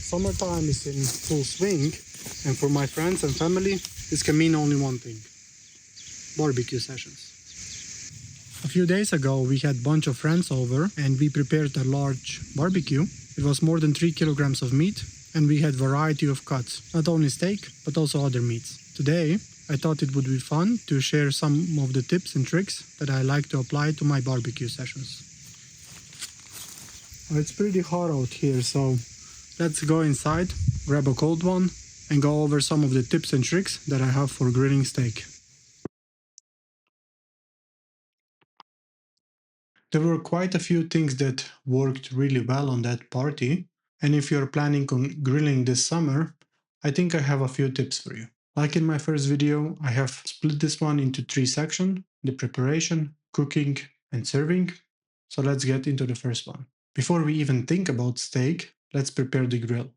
Summertime is in full swing, and for my friends and family, this can mean only one thing: barbecue sessions. A few days ago, we had a bunch of friends over and we prepared a large barbecue. It was more than 3 kilograms of meat, and we had variety of cuts, not only steak, but also other meats. Today, I thought it would be fun to share some of the tips and tricks that I like to apply to my barbecue sessions. It's pretty hot out here, so let's go inside, grab a cold one, and go over some of the tips and tricks that I have for grilling steak. There were quite a few things that worked really well on that party, and if you're planning on grilling this summer, I think I have a few tips for you. Like in my first video, I have split this one into 3 sections: the preparation, cooking, and serving. So let's get into the first one. Before we even think about steak, let's prepare the grill.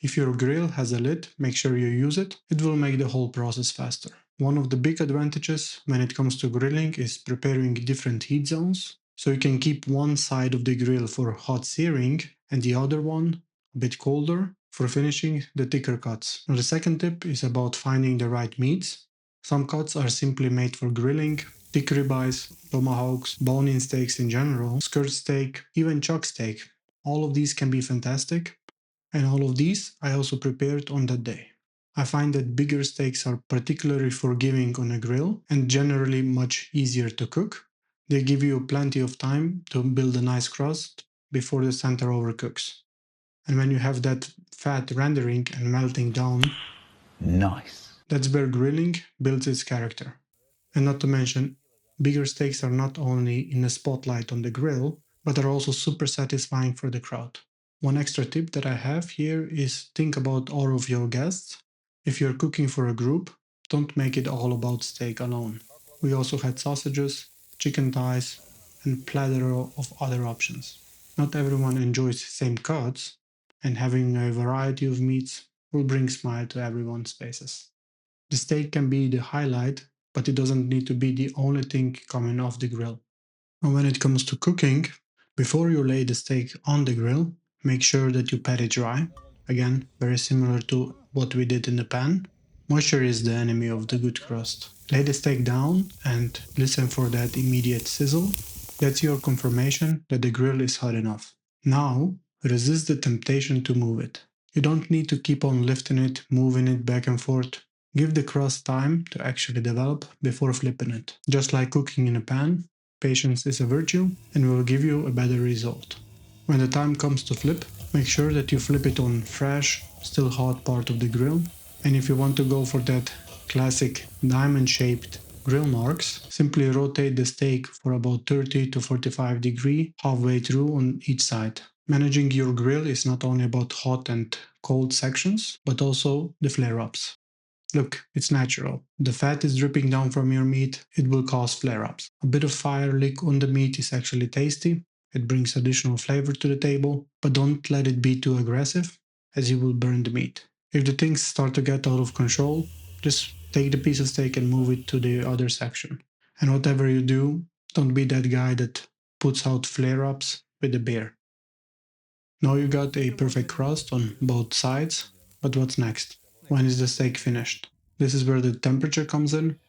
If your grill has a lid, make sure you use it. It will make the whole process faster. One of the big advantages when it comes to grilling is preparing different heat zones. So you can keep one side of the grill for hot searing and the other one a bit colder for finishing the thicker cuts. Now the second tip is about finding the right meats. Some cuts are simply made for grilling: thick ribeyes, tomahawks, bone-in steaks in general, skirt steak, even chuck steak. All of these can be fantastic, and all of these I also prepared on that day. I find that bigger steaks are particularly forgiving on a grill and generally much easier to cook. They give you plenty of time to build a nice crust before the center overcooks. And when you have that fat rendering and melting down, Nice. that's where grilling builds its character. And not to mention, bigger steaks are not only in the spotlight on the grill, but are also super satisfying for the crowd. One extra tip that I have here is think about all of your guests. If you're cooking for a group, don't make it all about steak alone. We also had sausages, chicken thighs, and plethora of other options. Not everyone enjoys the same cuts, and having a variety of meats will bring smile to everyone's faces. The steak can be the highlight, but it doesn't need to be the only thing coming off the grill. And when it comes to cooking, before you lay the steak on the grill, make sure that you pat it dry. Again, very similar to what we did in the pan. Moisture is the enemy of the good crust. Lay the steak down and listen for that immediate sizzle. That's your confirmation that the grill is hot enough. Now, resist the temptation to move it. You don't need to keep on lifting it, moving it back and forth. Give the crust time to actually develop before flipping it. Just like cooking in a pan, patience is a virtue and will give you a better result. When the time comes to flip, make sure that you flip it on fresh, still hot part of the grill. And if you want to go for that classic diamond-shaped grill marks, simply rotate the steak for about 30 to 45 degrees halfway through on each side. Managing your grill is not only about hot and cold sections, but also the flare-ups. Look, it's natural. The fat is dripping down from your meat. It will cause flare-ups. A bit of fire leak on the meat is actually tasty. It brings additional flavor to the table, but don't let it be too aggressive, as you will burn the meat. If the things start to get out of control, just take the piece of steak and move it to the other section. And whatever you do, don't be that guy that puts out flare-ups with the beer. Now you got a perfect crust on both sides, but what's next? When is the steak finished? This is where the temperature comes in.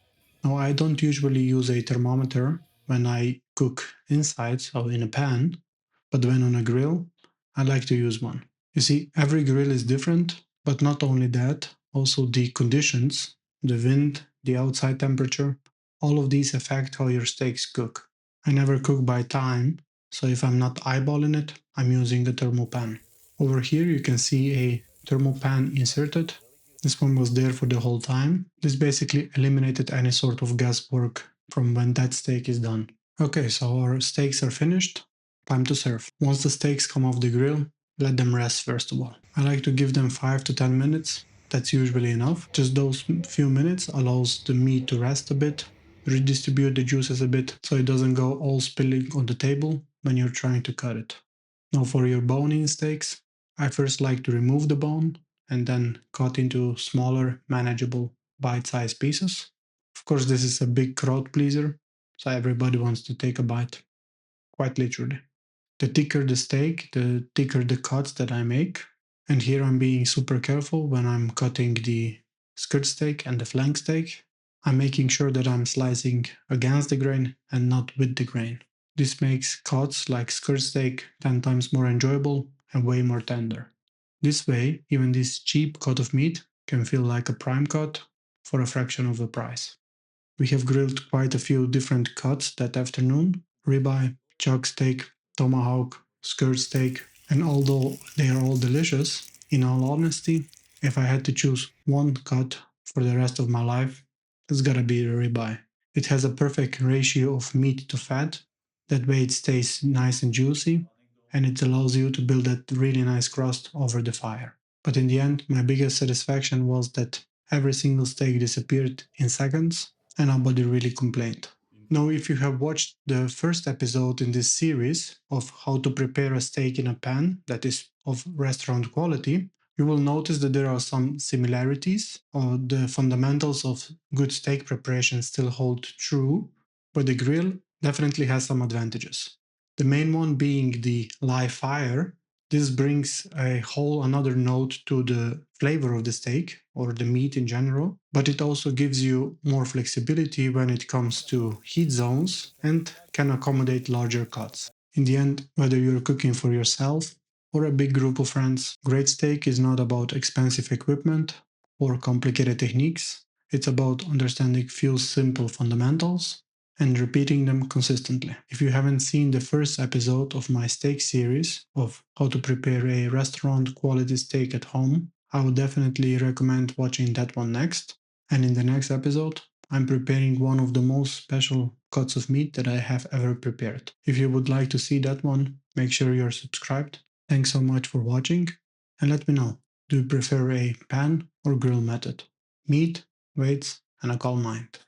Now I don't usually use a thermometer when I cook inside, so in a pan, but when on a grill, I like to use one. You see, every grill is different, but not only that, also the conditions, the wind, the outside temperature, all of these affect how your steaks cook. I never cook by time, so if I'm not eyeballing it, I'm using the thermal pan. Over here you can see a thermal pan inserted. This one was there for the whole time. This basically eliminated any sort of guesswork from when that steak is done. Okay, so our steaks are finished. Time to serve. Once the steaks come off the grill, let them rest first of all. I like to give them 5 to 10 minutes. That's usually enough. Just those few minutes allows the meat to rest a bit, redistribute the juices a bit, so it doesn't go all spilling on the table when you're trying to cut it. Now for your bone-in steaks, I first like to remove the bone and then cut into smaller, manageable, bite-sized pieces. Of course, this is a big crowd pleaser, so everybody wants to take a bite, quite literally. The thicker the steak, the thicker the cuts that I make. And here I'm being super careful when I'm cutting the skirt steak and the flank steak. I'm making sure that I'm slicing against the grain and not with the grain. This makes cuts like skirt steak 10 times more enjoyable and way more tender. This way, even this cheap cut of meat can feel like a prime cut for a fraction of the price. We have grilled quite a few different cuts that afternoon: ribeye, chuck steak, tomahawk, skirt steak, and although they are all delicious, in all honesty, if I had to choose one cut for the rest of my life, it's gotta be the ribeye. It has a perfect ratio of meat to fat, that way it stays nice and juicy, and it allows you to build that really nice crust over the fire. But in the end, my biggest satisfaction was that every single steak disappeared in seconds and nobody really complained. Now, if you have watched the first episode in this series of how to prepare a steak in a pan that is of restaurant quality, you will notice that there are some similarities, or the fundamentals of good steak preparation still hold true, but the grill definitely has some advantages. The main one being the live fire. This brings a whole another note to the flavor of the steak or the meat in general, but it also gives you more flexibility when it comes to heat zones and can accommodate larger cuts. In the end, whether you're cooking for yourself or a big group of friends, great steak is not about expensive equipment or complicated techniques. It's about understanding few simple fundamentals and repeating them consistently. If you haven't seen the first episode of my steak series of how to prepare a restaurant quality steak at home, I would definitely recommend watching that one next. And in the next episode, I'm preparing one of the most special cuts of meat that I have ever prepared. If you would like to see that one, make sure you're subscribed. Thanks so much for watching, and let me know, do you prefer a pan or grill method? Meat, weights, and a calm mind.